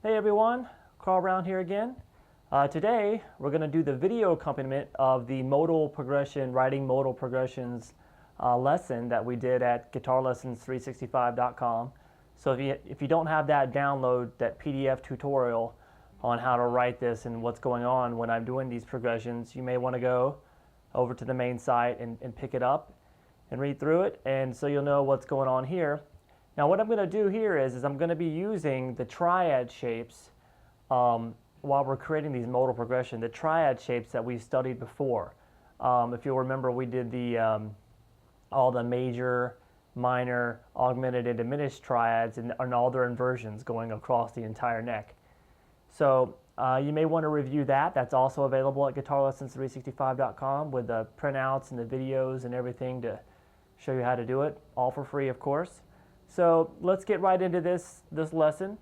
Hey everyone, Carl Brown here again. Today we're going to do the video accompaniment of the modal progression, writing modal progressions lesson that we did at guitarlessons365.com. So if you don't have that, download that PDF tutorial on how to write this and what's going on when I'm doing these progressions. You may want to go over to the main site and pick it up and read through it, and so you'll know what's going on here. Now what I'm going to do here is I'm going to be using the triad shapes while we're creating these modal progression, the triad shapes that we studied before. If you'll remember, we did all the major, minor, augmented, and diminished triads and all their inversions going across the entire neck. So you may want to review that. That's also available at guitarlessons365.com with the printouts and the videos and everything to show you how to do it, all for free, of course. So let's get right into this lesson.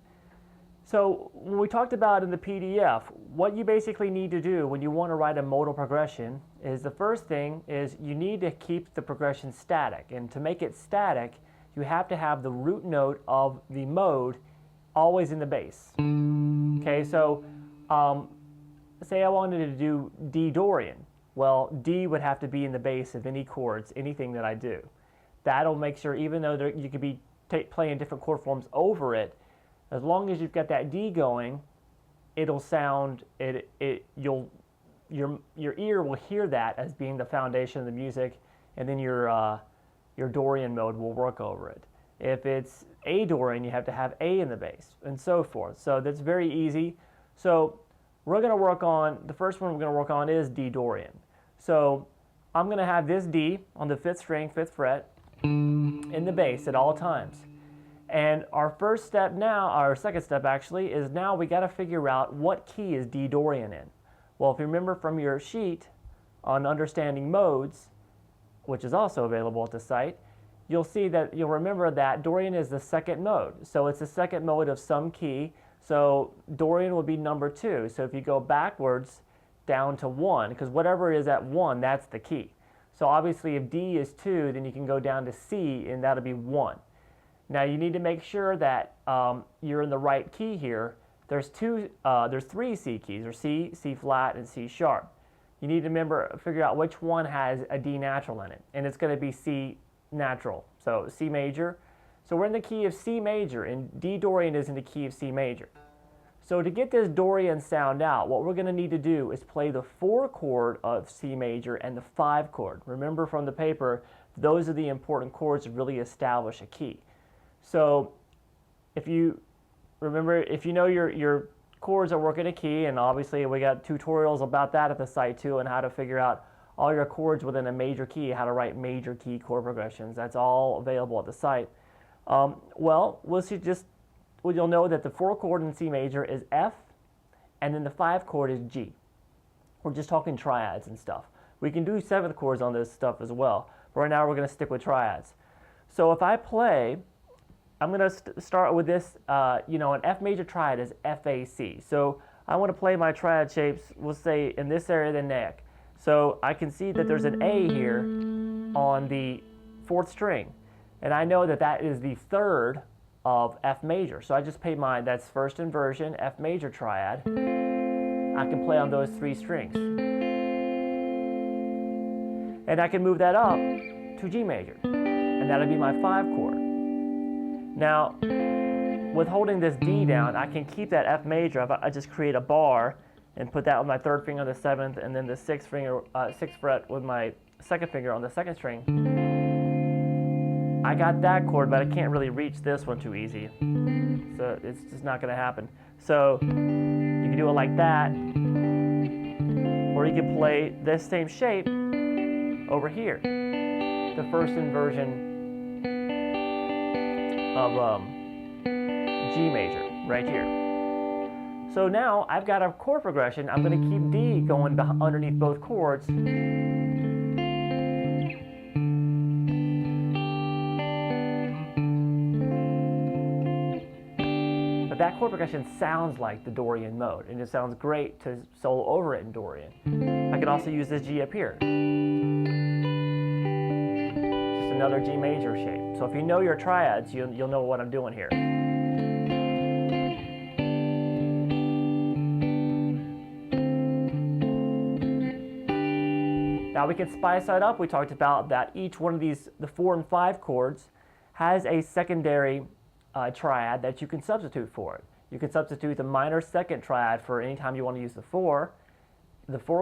So when we talked about in the PDF, what you basically need to do when you want to write a modal progression is the first thing is you need to keep the progression static. And to make it static, you have to have the root note of the mode always in the bass. Okay, so say I wanted to do D Dorian. Well, D would have to be in the bass of any chords, anything that I do. That'll make sure, even though you could be playing different chord forms over it, as long as you've got that D going, it'll sound, your ear will hear that as being the foundation of the music, and then your Dorian mode will work over it. If it's A Dorian, you have to have A in the bass, and so forth. So that's very easy. So we're going to work on, the first one we're going to work on is D Dorian. So I'm going to have this D on the 5th string, 5th fret, in the bass at all times. And our first step now, our second step actually, is now we got to figure out what key is D Dorian in. Well, if you remember from your sheet on understanding modes, which is also available at the site, you'll see that you'll remember that Dorian is the second mode. So it's the second mode of some key. So Dorian will be number 2. So if you go backwards down to 1, because whatever is at 1, that's the key. So obviously if D is 2, then you can go down to C, and that'll be 1. Now you need to make sure that you're in the right key here. There's 3 C keys, or C, C flat, and C sharp. You need to figure out which one has a D natural in it, and it's going to be C natural, so C major. So we're in the key of C major, and D Dorian is in the key of C major. So to get this Dorian sound out, what we're going to need to do is play the 4 chord of C major and the 5 chord. Remember from the paper, those are the important chords to really establish a key. So if you know your chords are working a key, and obviously we got tutorials about that at the site too, and how to figure out all your chords within a major key, how to write major key chord progressions. That's all available at the site. You'll know that the 4 chord in C major is F, and then the 5 chord is G. We're just talking triads and stuff. We can do 7th chords on this stuff as well, but right now we're going to stick with triads. So if I play, I'm going to start with this, an F major triad is FAC. So I want to play my triad shapes, we'll say in this area of the neck. So I can see that there's an A here on the 4th string, and I know that that is the 3rd of F major. So I just play that's first inversion, F major triad. I can play on those 3 strings. And I can move that up to G major, and that'll be my 5 chord. Now, with holding this D down, I can keep that F major. I just create a bar and put that with my 3rd finger on the 7th, and then the 6th fret with my 2nd finger on the 2nd string. I got that chord, but I can't really reach this one too easy. So it's just not going to happen. So you can do it like that, or you can play this same shape over here, the first inversion of G major right here. So now I've got a chord progression. I'm going to keep D going underneath both chords. But that chord progression sounds like the Dorian mode, and it sounds great to solo over it in Dorian. I can also use this G up here. Just another G major shape. So if you know your triads, you'll know what I'm doing here. Now we can spice that up. We talked about that each one of these, the 4 and 5 chords, has a secondary triad that you can substitute for it. You can substitute the minor second triad for any time you want to use the 4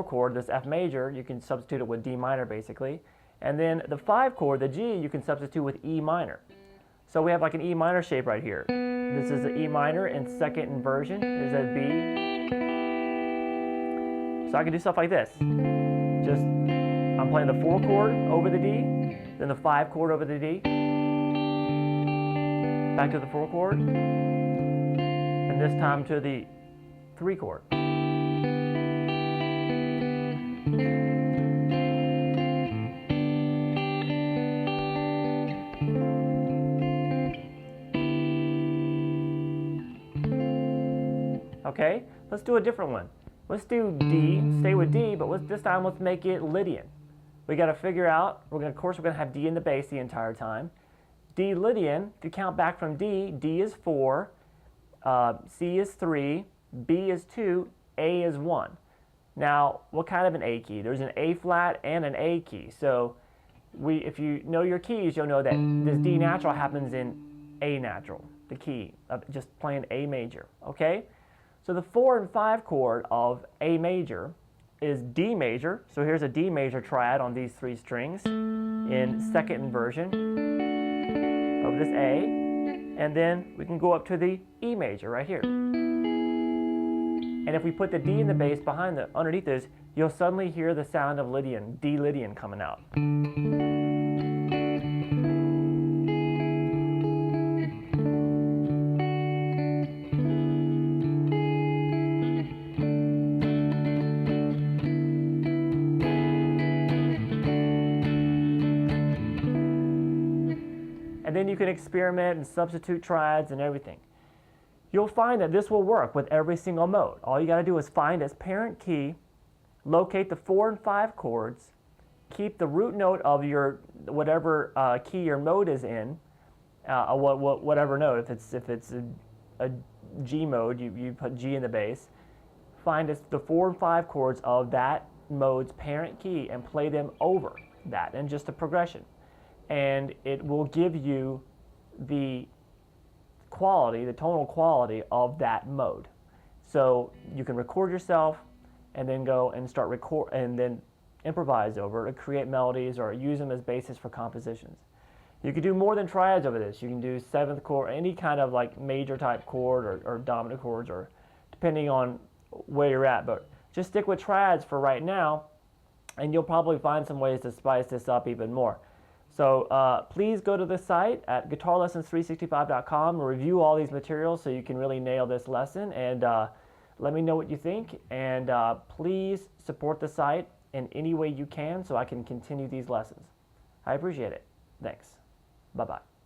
chord, this F major, you can substitute it with D minor basically. And then the 5 chord, the G, you can substitute with E minor. So we have like an E minor shape right here. This is the E minor in second inversion. There's a B. So I can do stuff like this. Just, I'm playing the 4 chord over the D, then the 5 chord over the D, back to the 4 chord, and this time to the 3 chord. Okay, let's do a different one. Let's do D, stay with D, but this time let's make it Lydian. We got to figure out, of course we're going to have D in the bass the entire time. D Lydian, if you count back from D, D is 4, C is 3, B is 2, A is 1. Now, what kind of an A key? There's an A flat and an A key. So if you know your keys, you'll know that this D natural happens in A natural, the key of just playing A major, okay? So the 4 and 5 chord of A major is D major. So here's a D major triad on these 3 strings in second inversion of this A. And then we can go up to the E major right here. And if we put the D in the bass underneath this, you'll suddenly hear the sound of Lydian, D Lydian coming out. And then you can experiment and substitute triads and everything. You'll find that this will work with every single mode. All you got to do is find its parent key, locate the 4 and 5 chords, keep the root note of your whatever key your mode is in, whatever note. If it's a G mode, you put G in the bass. Find the 4 and 5 chords of that mode's parent key and play them over that in just a progression. And it will give you the quality, the tonal quality of that mode. So you can record yourself and then go and start and then improvise over it, or create melodies, or use them as basis for compositions. You can do more than triads over this. You can do 7th chord, any kind of like major type chord or dominant chords, or depending on where you're at. But just stick with triads for right now, and you'll probably find some ways to spice this up even more. So please go to the site at guitarlessons365.com and review all these materials so you can really nail this lesson, and let me know what you think, and please support the site in any way you can so I can continue these lessons. I appreciate it. Thanks. Bye-bye.